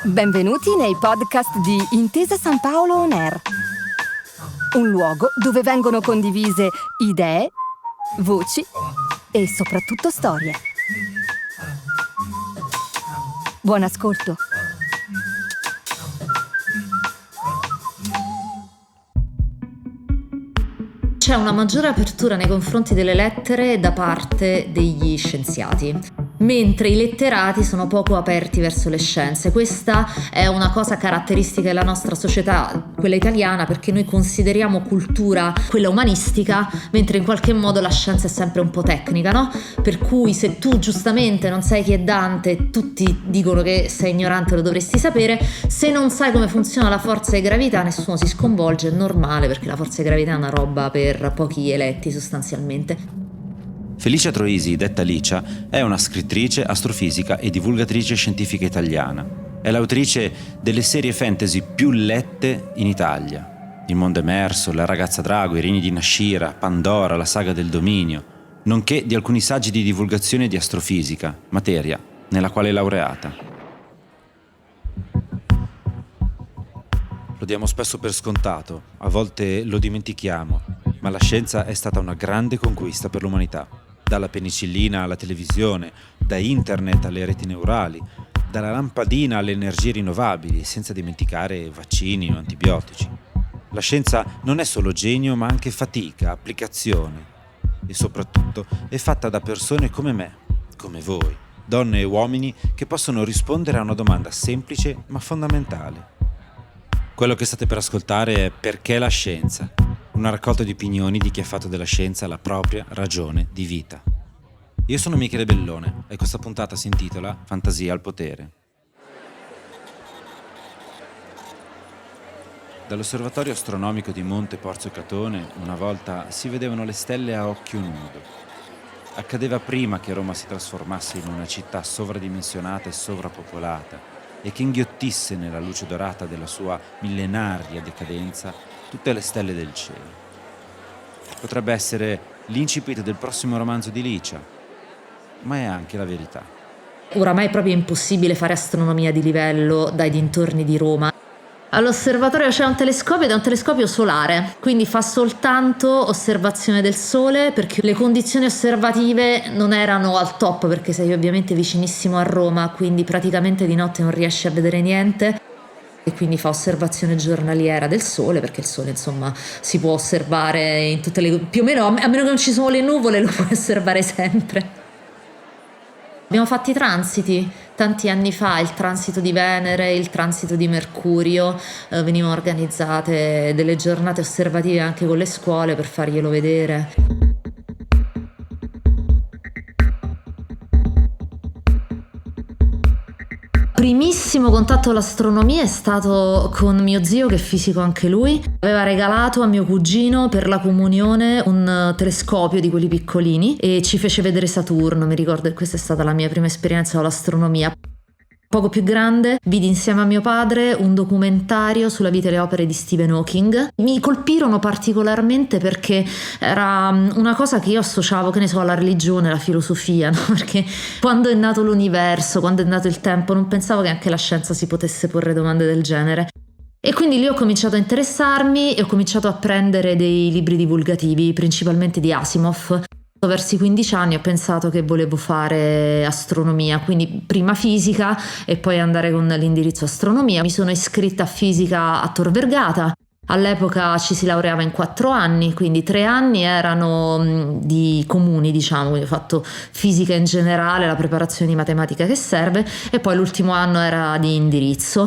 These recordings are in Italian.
Benvenuti nei podcast di Intesa San Paolo On Air, un luogo dove vengono condivise idee, voci e soprattutto storie. Buon ascolto. C'è una maggiore apertura nei confronti delle lettere da parte degli scienziati, mentre i letterati sono poco aperti verso le scienze. Questa è una cosa caratteristica della nostra società, quella italiana, perché noi consideriamo cultura quella umanistica, mentre in qualche modo la scienza è sempre un po' tecnica, no? Per cui se tu giustamente non sai chi è Dante, tutti dicono che sei ignorante, lo dovresti sapere. Se non sai come funziona la forza di gravità, nessuno si sconvolge, è normale, perché la forza di gravità è una roba per pochi eletti sostanzialmente. Felicia Troisi, detta Licia, è una scrittrice, astrofisica e divulgatrice scientifica italiana. È l'autrice delle serie fantasy più lette in Italia: Il mondo emerso, La ragazza drago, I regni di Nashira, Pandora, La saga del dominio, nonché di alcuni saggi di divulgazione di astrofisica, materia nella quale è laureata. Lo diamo spesso per scontato, a volte lo dimentichiamo, ma la scienza è stata una grande conquista per l'umanità. Dalla penicillina alla televisione, da internet alle reti neurali, dalla lampadina alle energie rinnovabili, senza dimenticare vaccini o antibiotici. La scienza non è solo genio, ma anche fatica, applicazione. E soprattutto è fatta da persone come me, come voi, donne e uomini che possono rispondere a una domanda semplice ma fondamentale. Quello che state per ascoltare è Perché la scienza? Una raccolta di opinioni di chi ha fatto della scienza la propria ragione di vita. Io sono Michele Bellone e questa puntata si intitola Fantasia al potere. Dall'osservatorio astronomico di Monte Porzio Catone una volta si vedevano le stelle a occhio nudo. Accadeva prima che Roma si trasformasse in una città sovradimensionata e sovrappopolata e che inghiottisse nella luce dorata della sua millenaria decadenza tutte le stelle del cielo. Potrebbe essere l'incipit del prossimo romanzo di Licia, ma è anche la verità. Oramai è proprio impossibile fare astronomia di livello dai dintorni di Roma. All'osservatorio c'è un telescopio ed è un telescopio solare, quindi fa soltanto osservazione del Sole, perché le condizioni osservative non erano al top, perché sei ovviamente vicinissimo a Roma, quindi praticamente di notte non riesci a vedere niente. E quindi fa osservazione giornaliera del Sole, perché il Sole insomma si può osservare in tutte le, più o meno, a meno che non ci sono le nuvole, lo puoi osservare sempre. Abbiamo fatto i transiti tanti anni fa, il transito di Venere, il transito di Mercurio, venivano organizzate delle giornate osservative anche con le scuole per farglielo vedere. Primissimo contatto all'astronomia è stato con mio zio, che è fisico anche lui. Aveva regalato a mio cugino per la comunione un telescopio di quelli piccolini e ci fece vedere Saturno. Mi ricordo che questa è stata la mia prima esperienza con l'astronomia. Poco più grande vidi insieme a mio padre un documentario sulla vita e le opere di Stephen Hawking. Mi colpirono particolarmente perché era una cosa che io associavo, che ne so, alla religione, alla filosofia, no? Perché quando è nato l'universo, quando è nato il tempo, non pensavo che anche la scienza si potesse porre domande del genere. E quindi lì ho cominciato a interessarmi e ho cominciato a prendere dei libri divulgativi, principalmente di Asimov. Verso i 15 anni ho pensato che volevo fare astronomia, quindi prima fisica e poi andare con l'indirizzo astronomia. Mi sono iscritta a fisica a Tor Vergata. All'epoca ci si laureava in 4 anni, quindi 3 anni erano di comuni, diciamo, quindi ho fatto fisica in generale, la preparazione di matematica che serve, e poi l'ultimo anno era di indirizzo.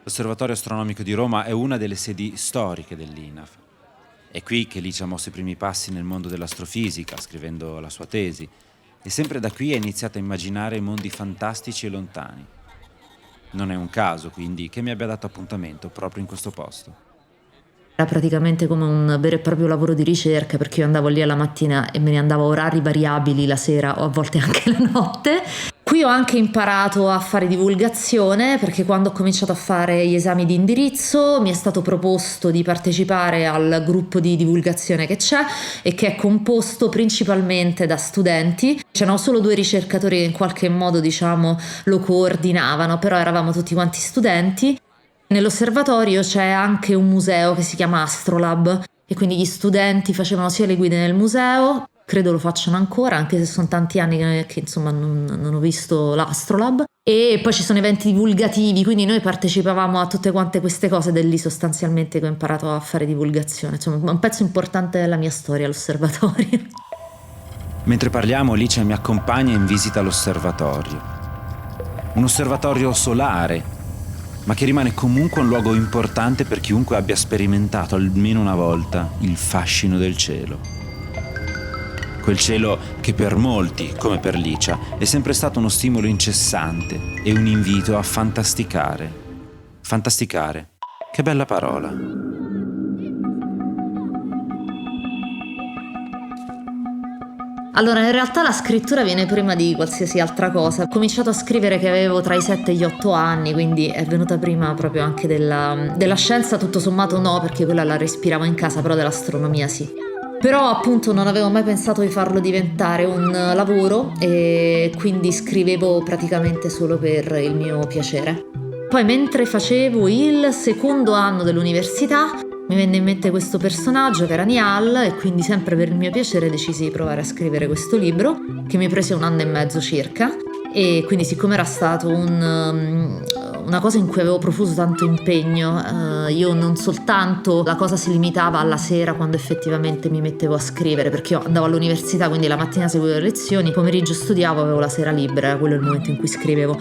L'Osservatorio Astronomico di Roma è una delle sedi storiche dell'INAF. È qui che Licia ha mosso i primi passi nel mondo dell'astrofisica, scrivendo la sua tesi, e sempre da qui ha iniziato a immaginare mondi fantastici e lontani. Non è un caso, quindi, che mi abbia dato appuntamento proprio in questo posto. Era praticamente come un vero e proprio lavoro di ricerca, perché io andavo lì alla mattina e me ne andavo a orari variabili la sera o a volte anche la notte. Qui ho anche imparato a fare divulgazione, perché quando ho cominciato a fare gli esami di indirizzo mi è stato proposto di partecipare al gruppo di divulgazione che c'è e che è composto principalmente da studenti. C'erano solo 2 ricercatori che in qualche modo, diciamo, lo coordinavano, però eravamo tutti quanti studenti. Nell'osservatorio c'è anche un museo che si chiama Astrolab e quindi gli studenti facevano sia le guide nel museo, credo lo facciano ancora, anche se sono tanti anni che insomma non ho visto l'Astrolab, e poi ci sono eventi divulgativi, quindi noi partecipavamo a tutte quante queste cose, ed è lì sostanzialmente che ho imparato a fare divulgazione. Insomma, un pezzo importante della mia storia, l'osservatorio. Mentre parliamo, Licia mi accompagna in visita all'osservatorio. Un osservatorio solare, ma che rimane comunque un luogo importante per chiunque abbia sperimentato almeno una volta il fascino del cielo. Quel cielo che per molti, come per Licia, è sempre stato uno stimolo incessante e un invito a fantasticare. Fantasticare, che bella parola. Allora, in realtà la scrittura viene prima di qualsiasi altra cosa. Ho cominciato a scrivere che avevo tra i 7 e gli 8 anni, quindi è venuta prima proprio anche della scienza, tutto sommato no, perché quella la respiravo in casa, però dell'astronomia sì. Però appunto non avevo mai pensato di farlo diventare un lavoro e quindi scrivevo praticamente solo per il mio piacere. Poi mentre facevo il secondo anno dell'università mi venne in mente questo personaggio che era Niall e quindi sempre per il mio piacere decisi di provare a scrivere questo libro che mi prese 1 anno e mezzo circa. E quindi siccome era stato una cosa in cui avevo profuso tanto impegno, io non soltanto la cosa si limitava alla sera quando effettivamente mi mettevo a scrivere, perché io andavo all'università, quindi la mattina seguivo le lezioni, pomeriggio studiavo, avevo la sera libera, era quello il momento in cui scrivevo.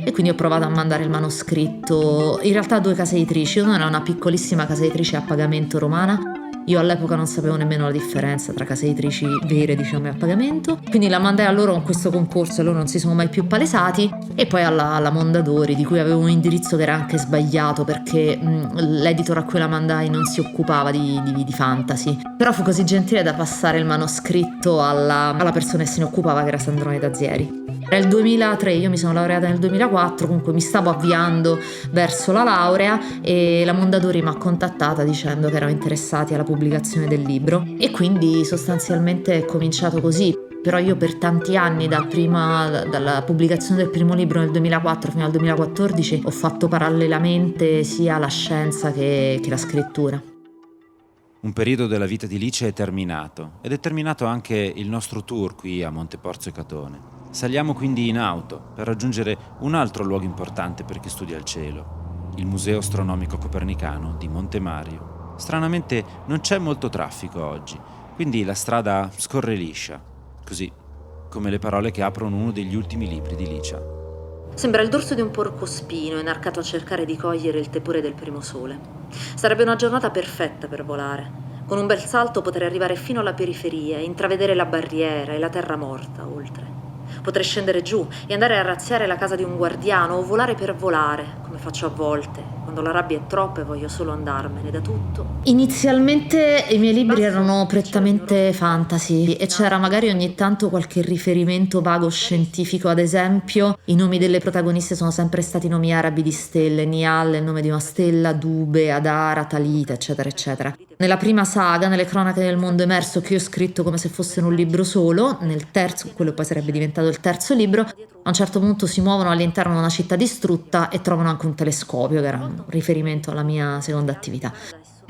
E quindi ho provato a mandare il manoscritto in realtà a 2 case editrici. Una era una piccolissima casa editrice a pagamento romana. Io all'epoca non sapevo nemmeno la differenza tra case editrici vere, diciamo, e a pagamento. Quindi la mandai a loro con questo concorso e loro non si sono mai più palesati. E poi alla Mondadori, di cui avevo un indirizzo che era anche sbagliato perché l'editor a cui la mandai non si occupava di fantasy. Però fu così gentile da passare il manoscritto alla persona che se ne occupava, che era Sandrone Dazieri. Era il 2003, io mi sono laureata nel 2004, comunque mi stavo avviando verso la laurea e la Mondadori mi ha contattata dicendo che erano interessati alla pubblicazione del libro e quindi sostanzialmente è cominciato così. Però io per tanti anni, dalla pubblicazione del primo libro nel 2004 fino al 2014, ho fatto parallelamente sia la scienza che la scrittura. Un periodo della vita di Licia è terminato ed è terminato anche il nostro tour qui a Monteporzio Catone. Saliamo quindi in auto per raggiungere un altro luogo importante per chi studia il cielo, il Museo Astronomico Copernicano di Monte Mario. Stranamente non c'è molto traffico oggi, quindi la strada scorre liscia, così come le parole che aprono uno degli ultimi libri di Licia. Sembra il dorso di un porcospino inarcato a cercare di cogliere il tepore del primo sole. Sarebbe una giornata perfetta per volare. Con un bel salto potrei arrivare fino alla periferia, intravedere la barriera e la terra morta oltre. Potrei scendere giù e andare a razziare la casa di un guardiano o volare per volare, come faccio a volte, quando la rabbia è troppa e voglio solo andarmene da tutto. Inizialmente i miei libri erano prettamente fantasy e c'era magari ogni tanto qualche riferimento vago scientifico, ad esempio i nomi delle protagoniste sono sempre stati nomi arabi di stelle, Niall è il nome di una stella, Dube, Adara, Talita, eccetera eccetera. Nella prima saga, nelle cronache del mondo emerso, che io ho scritto come se fossero un libro solo, nel terzo, quello poi sarebbe diventato il terzo libro, a un certo punto si muovono all'interno di una città distrutta e trovano anche un telescopio, che era un riferimento alla mia seconda attività.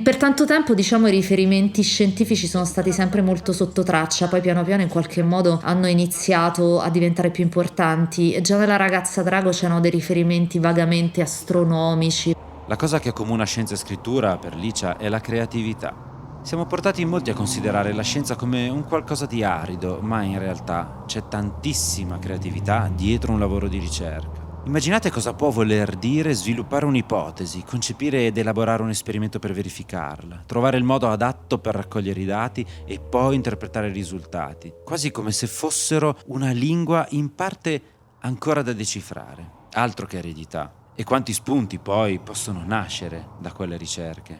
Per tanto tempo, diciamo, i riferimenti scientifici sono stati sempre molto sotto traccia, poi piano piano in qualche modo hanno iniziato a diventare più importanti e già nella Ragazza Drago c'erano dei riferimenti vagamente astronomici. La cosa che accomuna scienza e scrittura per Licia è la creatività. Siamo portati in molti a considerare la scienza come un qualcosa di arido, ma in realtà c'è tantissima creatività dietro un lavoro di ricerca. Immaginate cosa può voler dire sviluppare un'ipotesi, concepire ed elaborare un esperimento per verificarla, trovare il modo adatto per raccogliere i dati e poi interpretare i risultati, quasi come se fossero una lingua in parte ancora da decifrare. Altro che eredità. E quanti spunti poi possono nascere da quelle ricerche.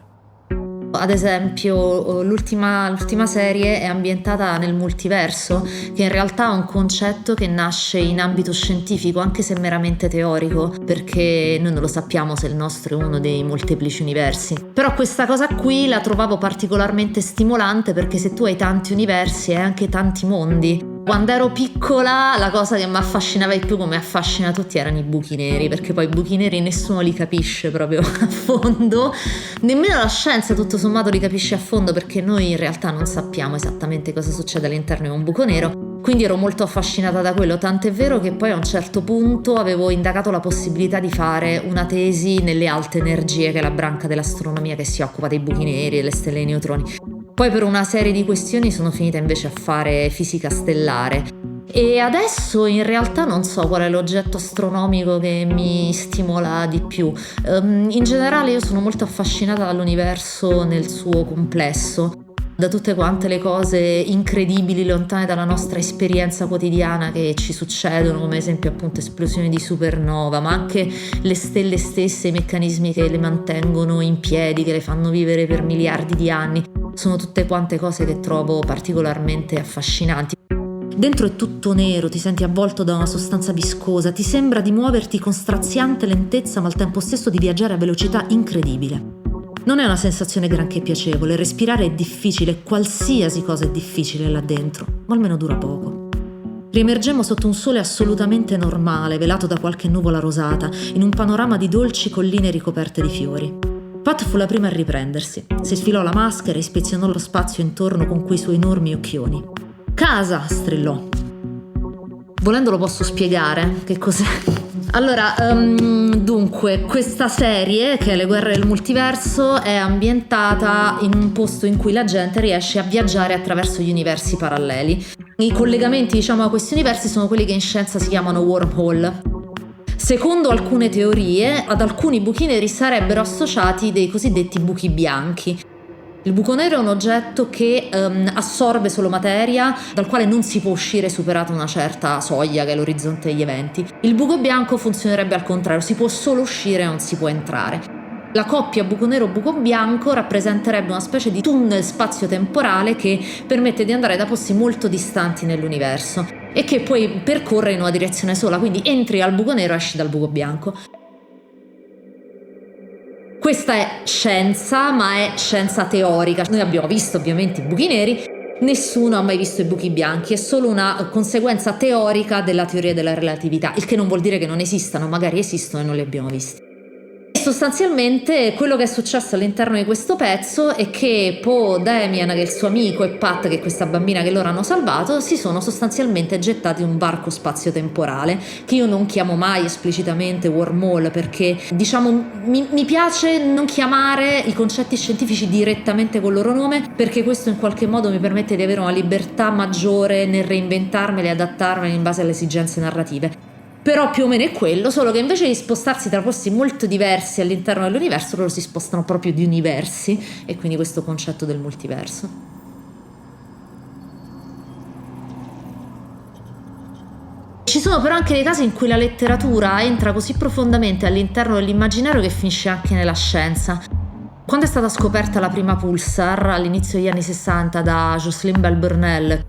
Ad esempio, l'ultima serie è ambientata nel multiverso, che in realtà è un concetto che nasce in ambito scientifico, anche se meramente teorico, perché noi non lo sappiamo se il nostro è uno dei molteplici universi. Però questa cosa qui la trovavo particolarmente stimolante, perché se tu hai tanti universi hai anche tanti mondi. Quando ero piccola la cosa che mi affascinava di più, come affascina tutti, erano i buchi neri, perché poi i buchi neri nessuno li capisce proprio a fondo, nemmeno la scienza tutto sommato li capisce a fondo, perché noi in realtà non sappiamo esattamente cosa succede all'interno di un buco nero. Quindi ero molto affascinata da quello, tant'è vero che poi a un certo punto avevo indagato la possibilità di fare una tesi nelle alte energie, che è la branca dell'astronomia che si occupa dei buchi neri e delle stelle dei neutroni. Poi per una serie di questioni sono finita invece a fare fisica stellare e adesso in realtà non so qual è l'oggetto astronomico che mi stimola di più. In generale io sono molto affascinata dall'universo nel suo complesso, da tutte quante le cose incredibili lontane dalla nostra esperienza quotidiana che ci succedono, come esempio appunto esplosioni di supernova, ma anche le stelle stesse, i meccanismi che le mantengono in piedi, che le fanno vivere per miliardi di anni. Sono tutte quante cose che trovo particolarmente affascinanti. Dentro è tutto nero, ti senti avvolto da una sostanza viscosa, ti sembra di muoverti con straziante lentezza ma al tempo stesso di viaggiare a velocità incredibile. Non è una sensazione granché piacevole, respirare è difficile, qualsiasi cosa è difficile là dentro, ma almeno dura poco. Riemergemmo sotto un sole assolutamente normale, velato da qualche nuvola rosata, in un panorama di dolci colline ricoperte di fiori. Pat fu la prima a riprendersi, si sfilò la maschera e ispezionò lo spazio intorno con quei suoi enormi occhioni. «Casa!» strillò. Volendo lo posso spiegare che cos'è. Allora, dunque, questa serie, che è Le guerre del multiverso, è ambientata in un posto in cui la gente riesce a viaggiare attraverso gli universi paralleli. I collegamenti, diciamo, a questi universi sono quelli che in scienza si chiamano wormhole. Secondo alcune teorie, ad alcuni buchi neri sarebbero associati dei cosiddetti buchi bianchi. Il buco nero è un oggetto che assorbe solo materia, dal quale non si può uscire superata una certa soglia, che è l'orizzonte degli eventi. Il buco bianco funzionerebbe al contrario, si può solo uscire e non si può entrare. La coppia buco nero-buco bianco rappresenterebbe una specie di tunnel spazio-temporale che permette di andare da posti molto distanti nell'universo e che puoi percorrere in una direzione sola, quindi entri al buco nero e esci dal buco bianco. Questa è scienza, ma è scienza teorica. Noi abbiamo visto ovviamente i buchi neri, nessuno ha mai visto i buchi bianchi, è solo una conseguenza teorica della teoria della relatività, il che non vuol dire che non esistano, magari esistono e non li abbiamo visti. Sostanzialmente quello che è successo all'interno di questo pezzo è che Poe, Damien, che è il suo amico, e Pat, che è questa bambina che loro hanno salvato, si sono sostanzialmente gettati in un varco spazio-temporale, che io non chiamo mai esplicitamente wormhole, perché diciamo mi piace non chiamare i concetti scientifici direttamente col loro nome, perché questo in qualche modo mi permette di avere una libertà maggiore nel reinventarmeli e adattarmeli in base alle esigenze narrative. Però più o meno è quello, solo che invece di spostarsi tra posti molto diversi all'interno dell'universo, loro si spostano proprio di universi, e quindi questo concetto del multiverso. Ci sono però anche dei casi in cui la letteratura entra così profondamente all'interno dell'immaginario che finisce anche nella scienza. Quando è stata scoperta la prima pulsar all'inizio degli anni 60 da Jocelyn Bell Burnell,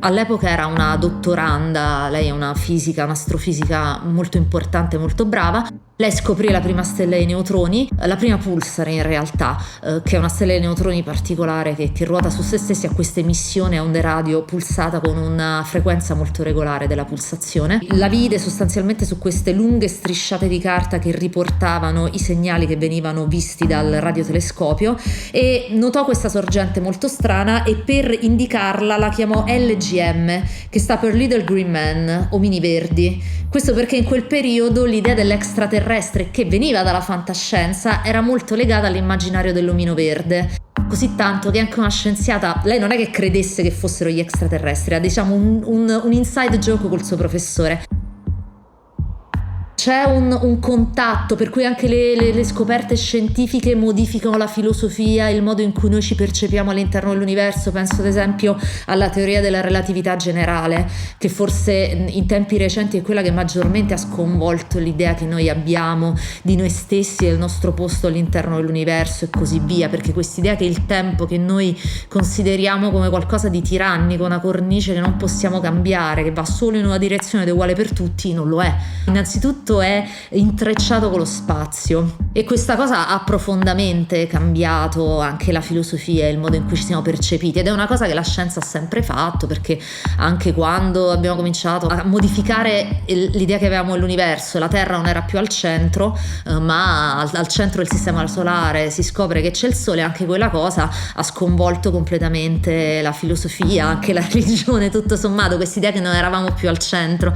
all'epoca era una dottoranda, lei è una fisica, un'astrofisica molto importante, molto brava. Lei scoprì la prima stella dei neutroni, la prima pulsar in realtà, che è una stella dei neutroni particolare che ruota su se stessi, ha questa emissione a onde radio pulsata con una frequenza molto regolare della pulsazione. La vide sostanzialmente su queste lunghe strisciate di carta che riportavano i segnali che venivano visti dal radiotelescopio e notò questa sorgente molto strana e per indicarla la chiamò LGM, che sta per Little Green Men, omini verdi. Questo perché in quel periodo l'idea dell'extraterrestre, che veniva dalla fantascienza, era molto legata all'immaginario dell'omino verde. Così tanto che anche una scienziata, lei non è che credesse che fossero gli extraterrestri, ha diciamo un inside joke col suo professore. c'è un contatto, per cui anche le scoperte scientifiche modificano la filosofia, il modo in cui noi ci percepiamo all'interno dell'universo. Penso ad esempio alla teoria della relatività generale, che forse in tempi recenti è quella che maggiormente ha sconvolto l'idea che noi abbiamo di noi stessi e il nostro posto all'interno dell'universo e così via, perché quest'idea che il tempo, che noi consideriamo come qualcosa di tirannico, una cornice che non possiamo cambiare, che va solo in una direzione ed è uguale per tutti, non lo è. Innanzitutto è intrecciato con lo spazio, e questa cosa ha profondamente cambiato anche la filosofia e il modo in cui ci siamo percepiti, ed è una cosa che la scienza ha sempre fatto, perché anche quando abbiamo cominciato a modificare l'idea che avevamo dell'universo, la Terra non era più al centro, ma al centro del sistema solare, si scopre che c'è il Sole, anche quella cosa ha sconvolto completamente la filosofia, anche la religione, tutto sommato, quest'idea che non eravamo più al centro.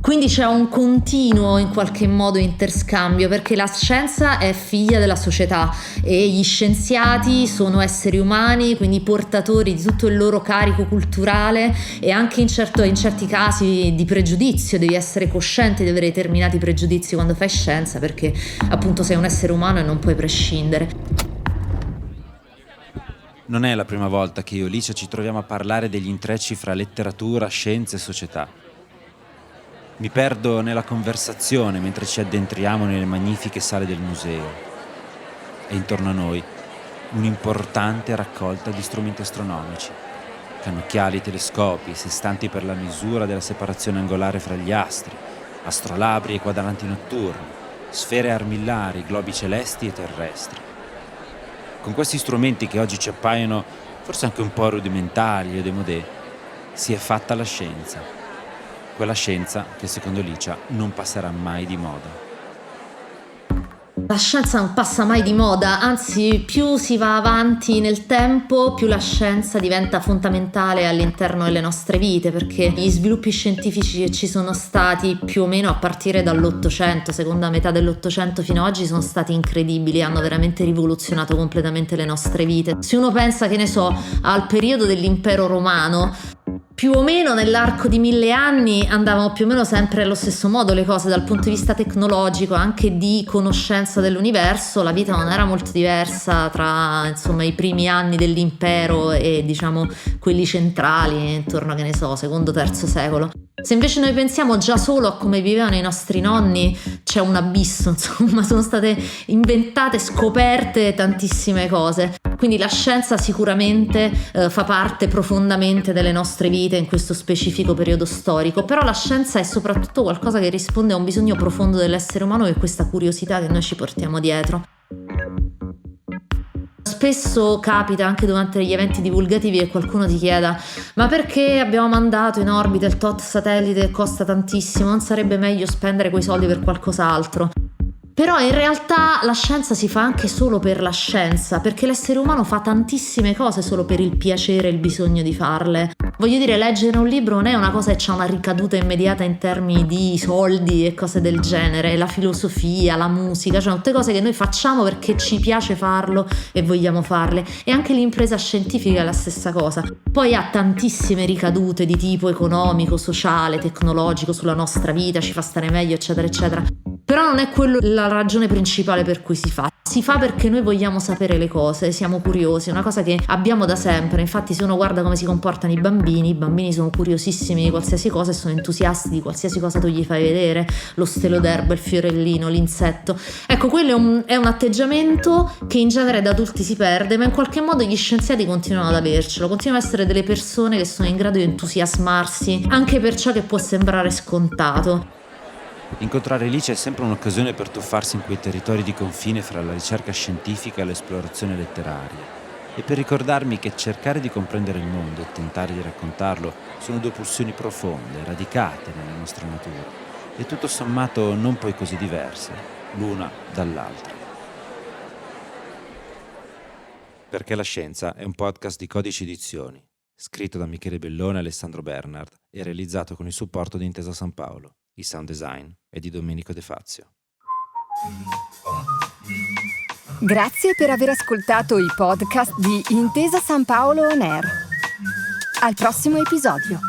Quindi c'è un continuo in qualche modo interscambio, perché la scienza è figlia della società e gli scienziati sono esseri umani, quindi portatori di tutto il loro carico culturale e anche in certi casi di pregiudizio. Devi essere cosciente di avere determinati pregiudizi quando fai scienza, perché appunto sei un essere umano e non puoi prescindere. Non è la prima volta che io e Licia ci troviamo a parlare degli intrecci fra letteratura, scienze e società. Mi perdo nella conversazione mentre ci addentriamo nelle magnifiche sale del museo. E intorno a noi un'importante raccolta di strumenti astronomici. Cannocchiali, telescopi, sestanti per la misura della separazione angolare fra gli astri, astrolabri e quadranti notturni, sfere armillari, globi celesti e terrestri. Con questi strumenti che oggi ci appaiono forse anche un po' rudimentali e démodé, si è fatta la scienza. Quella scienza che secondo Licia non passerà mai di moda. La scienza non passa mai di moda, anzi più si va avanti nel tempo, più la scienza diventa fondamentale all'interno delle nostre vite, perché gli sviluppi scientifici che ci sono stati più o meno a partire dall'Ottocento, seconda metà dell'Ottocento fino ad oggi, sono stati incredibili, hanno veramente rivoluzionato completamente le nostre vite. Se uno pensa, che ne so, al periodo dell'impero romano, più o meno nell'arco di 1000 anni andavano più o meno sempre allo stesso modo le cose dal punto di vista tecnologico, anche di conoscenza dell'universo. La vita non era molto diversa tra, insomma, i primi anni dell'impero e, diciamo, quelli centrali intorno, che ne so, secondo, terzo secolo. Se invece noi pensiamo già solo a come vivevano i nostri nonni, c'è un abisso, insomma, sono state inventate, scoperte tantissime cose. Quindi la scienza sicuramente fa parte profondamente delle nostre vite in questo specifico periodo storico, però la scienza è soprattutto qualcosa che risponde a un bisogno profondo dell'essere umano, che è questa curiosità che noi ci portiamo dietro. Spesso capita anche durante gli eventi divulgativi che qualcuno ti chieda: ma perché abbiamo mandato in orbita il tot satellite che costa tantissimo, non sarebbe meglio spendere quei soldi per qualcos'altro? Però in realtà la scienza si fa anche solo per la scienza, perché l'essere umano fa tantissime cose solo per il piacere e il bisogno di farle. Voglio dire, leggere un libro non è una cosa che ha una ricaduta immediata in termini di soldi e cose del genere. La filosofia, la musica, cioè tutte cose che noi facciamo perché ci piace farlo e vogliamo farle. E anche l'impresa scientifica è la stessa cosa. Poi ha tantissime ricadute di tipo economico, sociale, tecnologico sulla nostra vita, ci fa stare meglio, eccetera, eccetera. Però non è quello la ragione principale per cui si fa. Si fa perché noi vogliamo sapere le cose, siamo curiosi, è una cosa che abbiamo da sempre. Infatti se uno guarda come si comportano i bambini sono curiosissimi di qualsiasi cosa e sono entusiasti di qualsiasi cosa tu gli fai vedere, lo stelo d'erba, il fiorellino, l'insetto. Ecco, quello è un atteggiamento che in genere da adulti si perde, ma in qualche modo gli scienziati continuano ad avercelo, continuano ad essere delle persone che sono in grado di entusiasmarsi anche per ciò che può sembrare scontato. Incontrare Licia è sempre un'occasione per tuffarsi in quei territori di confine fra la ricerca scientifica e l'esplorazione letteraria, e per ricordarmi che cercare di comprendere il mondo e tentare di raccontarlo sono due pulsioni profonde, radicate nella nostra natura, e tutto sommato non poi così diverse, l'una dall'altra. Perché la scienza è un podcast di Codici Edizioni, scritto da Michele Bellone e Alessandro Bernard e realizzato con il supporto di Intesa San Paolo. Il sound design è di Domenico De Fazio. Grazie per aver ascoltato i podcast di Intesa San Paolo On Air. Al prossimo episodio.